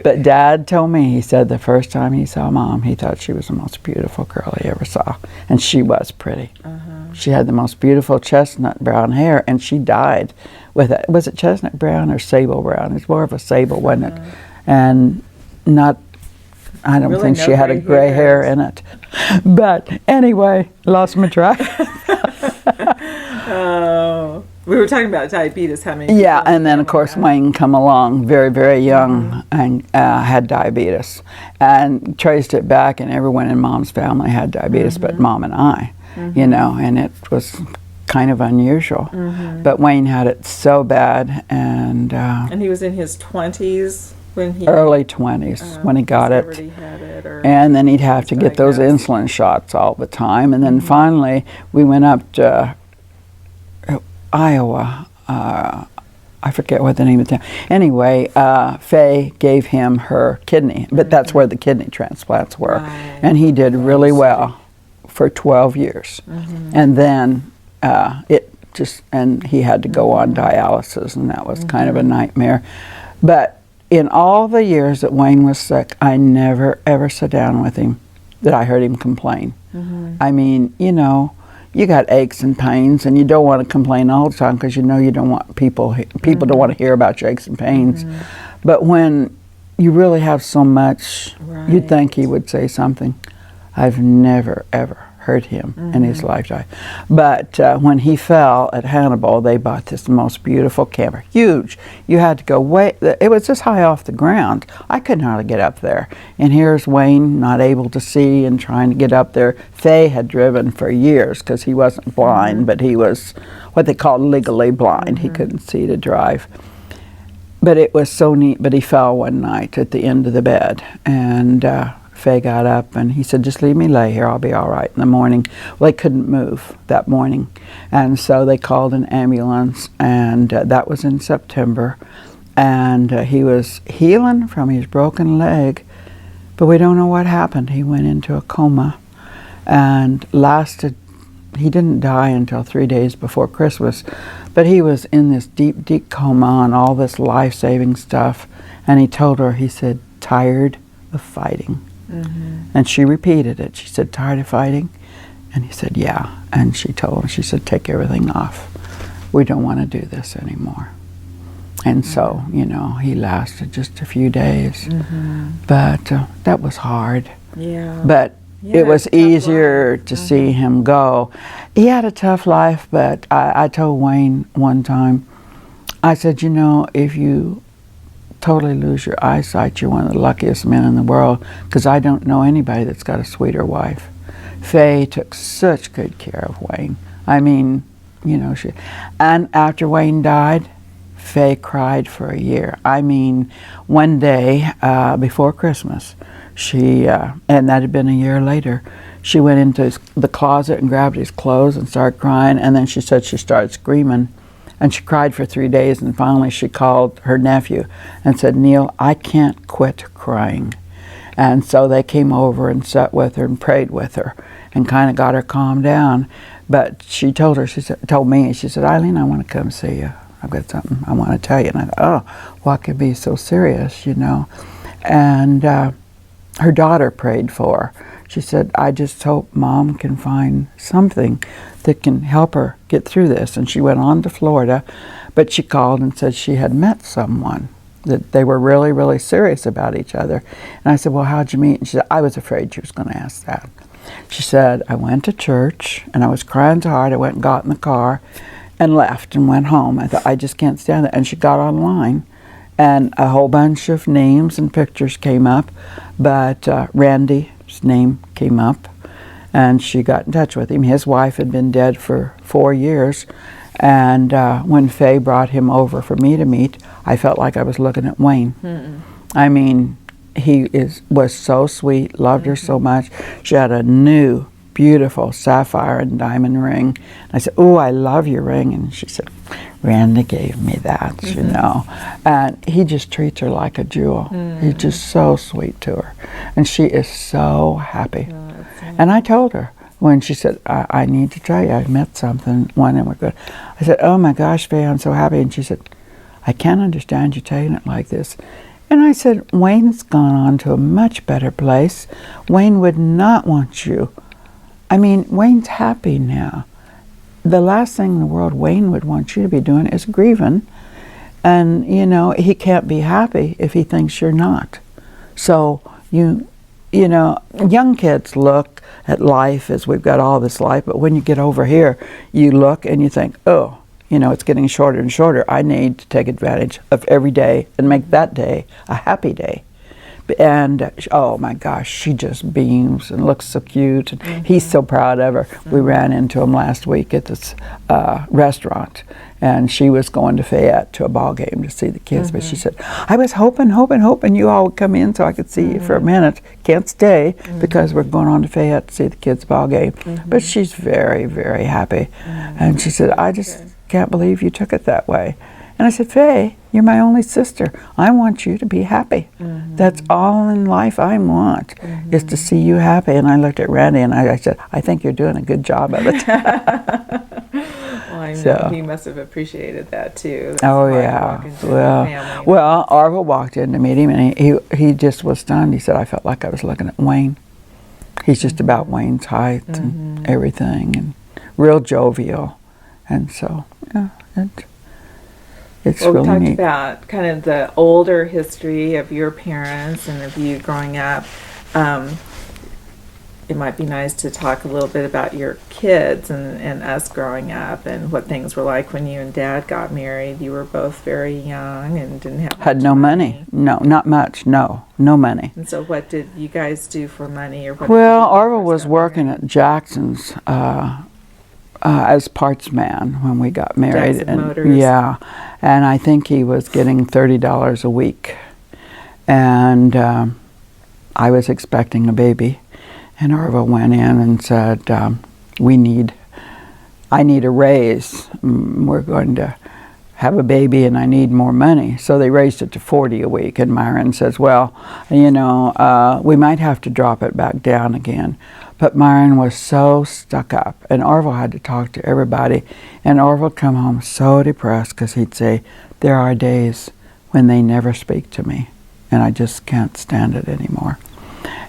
But Dad told me, he said the first time he saw Mom, he thought she was the most beautiful girl he ever saw. And she was pretty. She had the most beautiful chestnut brown hair, and she died with it. Was it chestnut brown or sable brown? It's more of a sable, wasn't it? And not, I don't think she had a gray hair in it. But anyway, lost my track. Oh, we were talking about diabetes. How many? Yeah, and then of course Wayne come along very, very young and had diabetes, and traced it back, and everyone in Mom's family had diabetes, but Mom and I, you know, and it was kind of unusual. But Wayne had it so bad, and he was in his 20s when he early 20s when he got it. already had it, or And then he'd have to get those insulin shots all the time. And then finally, we went up to Iowa. I forget what the name of the town. Anyway, Faye gave him her kidney, but that's where the kidney transplants were. Right. And he did really well for 12 years. And then and he had to go on dialysis, and that was kind of a nightmare. But in all the years that Wayne was sick, I never ever sat down with him that I heard him complain. I mean, you know, you got aches and pains, and you don't want to complain all the time because you know you don't want people don't want to hear about your aches and pains. But when you really have so much, you'd think he would say something. I've never ever heard him in his lifetime. But when he fell at Hannibal, they bought this most beautiful camper, huge. You had to go way, it was this high off the ground. I couldn't hardly get up there. And here's Wayne not able to see and trying to get up there. Faye had driven for years because he wasn't blind, but he was what they call legally blind. He couldn't see to drive. But it was so neat. But he fell one night at the end of the bed, and Faye got up and he said, just leave me lay here, I'll be all right in the morning. Well, they couldn't move that morning, and so they called an ambulance, and that was in September, and he was healing from his broken leg, but we don't know what happened. He went into a coma and he didn't die until 3 days before Christmas, but he was in this deep, deep coma on all this life-saving stuff, and he told her, he said, tired of fighting. And she repeated it. She said, tired of fighting? And he said, yeah. And she told him, she said, take everything off. We don't want to do this anymore. And so, you know, he lasted just a few days. But that was hard. Yeah. But it was easier to see him go. He had a tough life, but I told Wayne one time, I said, you know, if you totally lose your eyesight, you're one of the luckiest men in the world, because I don't know anybody that's got a sweeter wife. Faye took such good care of Wayne. I mean, you know, and after Wayne died, Faye cried for a year. I mean, one day before Christmas, she, and that had been a year later, she went into the closet and grabbed his clothes and started crying, and then she said she started screaming. And she cried for 3 days, and finally she called her nephew and said, Neil, I can't quit crying. And so they came over and sat with her and prayed with her and kind of got her calmed down. But she told her, told me, she said, Ileen, I want to come see you. I've got something I want to tell you. And I thought, oh, what could be so serious, you know? And her daughter prayed for her. She said, I just hope Mom can find something that can help her get through this. And she went on to Florida, but she called and said she had met someone, that they were really, really serious about each other. And I said, well, how'd you meet? And she said, I was afraid she was going to ask that. She said, I went to church, and I was crying so hard, I went and got in the car and left and went home. I thought, I just can't stand it. And she got online, and a whole bunch of names and pictures came up, but Randy's name came up, and she got in touch with him. His wife had been dead for 4 years, and when Faye brought him over for me to meet, I felt like I was looking at Wayne. I mean, he was so sweet, loved her so much. She had a new, beautiful sapphire and diamond ring. I said, oh, I love your ring. And she said, Randy gave me that, you know. And he just treats her like a jewel. He's just so sweet to her. And she is so happy. And I told her, when she said, I need to tell you, I've met something, one and we're good. I said, oh my gosh, Faye, I'm so happy. And she said, I can't understand you taking it like this. And I said, Wayne's gone on to a much better place. Wayne would not want you. I mean, Wayne's happy now. The last thing in the world Wayne would want you to be doing is grieving. And, you know, he can't be happy if he thinks you're not. So, you know, young kids look at life as we've got all this life, but when you get over here, you look and you think, oh, you know, it's getting shorter and shorter. I need to take advantage of every day and make that day a happy day. And oh my gosh, she just beams and looks so cute. And he's so proud of her. We ran into him last week at this restaurant, and she was going to Fayette to a ball game to see the kids. But she said, I was hoping you all would come in so I could see you for a minute. Can't stay because we're going on to Fayette to see the kids' ball game. But she's very, very happy. And she said, I just can't believe you took it that way. And I said, Faye, you're my only sister. I want you to be happy. That's all in life I want, is to see you happy. And I looked at Randy and I said, I think you're doing a good job of it. Well, I know he must have appreciated that too. That's Oh hard to yeah. walk into a family. Well, Orville walked in to meet him and he just was stunned. He said, I felt like I was looking at Wayne. He's just about Wayne's height and everything, and real jovial. And so, yeah, it's well, really we talked neat. about kind of the older history of your parents and of you growing up. It might be nice to talk a little bit about your kids and us growing up and what things were like when you and Dad got married. You were both very young and didn't have Had much no money. No, not much. No money. And so what did you guys do for money? Or what Well, did you do when you Orville first was got working married? at Jackson's as parts man when we got married. Jackson and, Motors. Yeah, and I think he was getting $30 a week. And I was expecting a baby. And Orville went in and said, I need a raise. We're going to have a baby and I need more money. So they raised it to $40 a week. And Myron says, well, you know, we might have to drop it back down again. But Myron was so stuck up. And Orville had to talk to everybody. And Orville come home so depressed because he'd say, there are days when they never speak to me. And I just can't stand it anymore.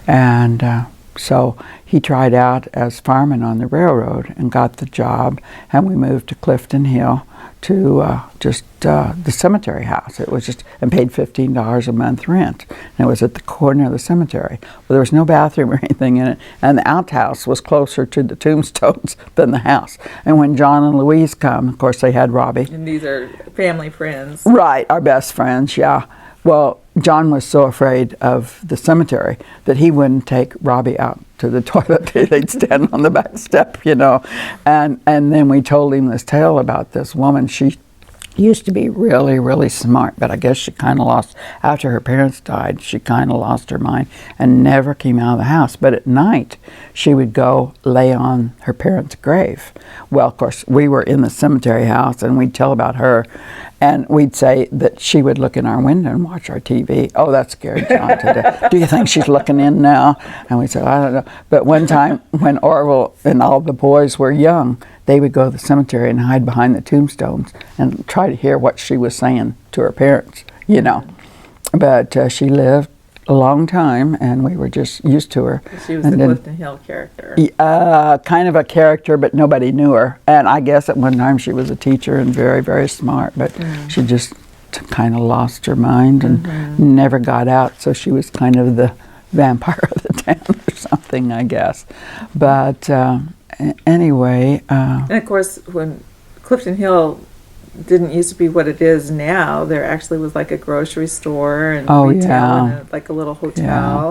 And so he tried out as fireman on the railroad and got the job, and we moved to Clifton Hill to just the cemetery house. It was just, and paid $15 a month rent. And it was at the corner of the cemetery. Well, there was no bathroom or anything in it, and the outhouse was closer to the tombstones than the house. And when John and Louise come, of course they had Robbie. And these are family friends. Right, our best friends, yeah. Well, John was so afraid of the cemetery that he wouldn't take Robbie out to the toilet. They'd stand on the back step, you know. And then we told him this tale about this woman. She used to be really, really smart, but I guess she kind of lost, after her parents died, she kind of lost her mind and never came out of the house. But at night, she would go lay on her parents' grave. Well, of course, we were in the cemetery house, and we'd tell about her, and we'd say that she would look in our window and watch our TV. Oh, that scared John to death. Do you think she's looking in now? And we said, I don't know. But one time, when Orville and all the boys were young, they would go to the cemetery and hide behind the tombstones and try to hear what she was saying to her parents, you know. But she lived a long time, and we were just used to her. She was and the then, Clifton Hill character. kind of a character, but nobody knew her. And I guess at one time she was a teacher and very, very smart, but she just kind of lost her mind and never got out. So she was kind of the vampire of the town or something, I guess. But anyway. And of course, when Clifton Hill didn't used to be what it is now, there actually was like a grocery store and retail and like a little hotel.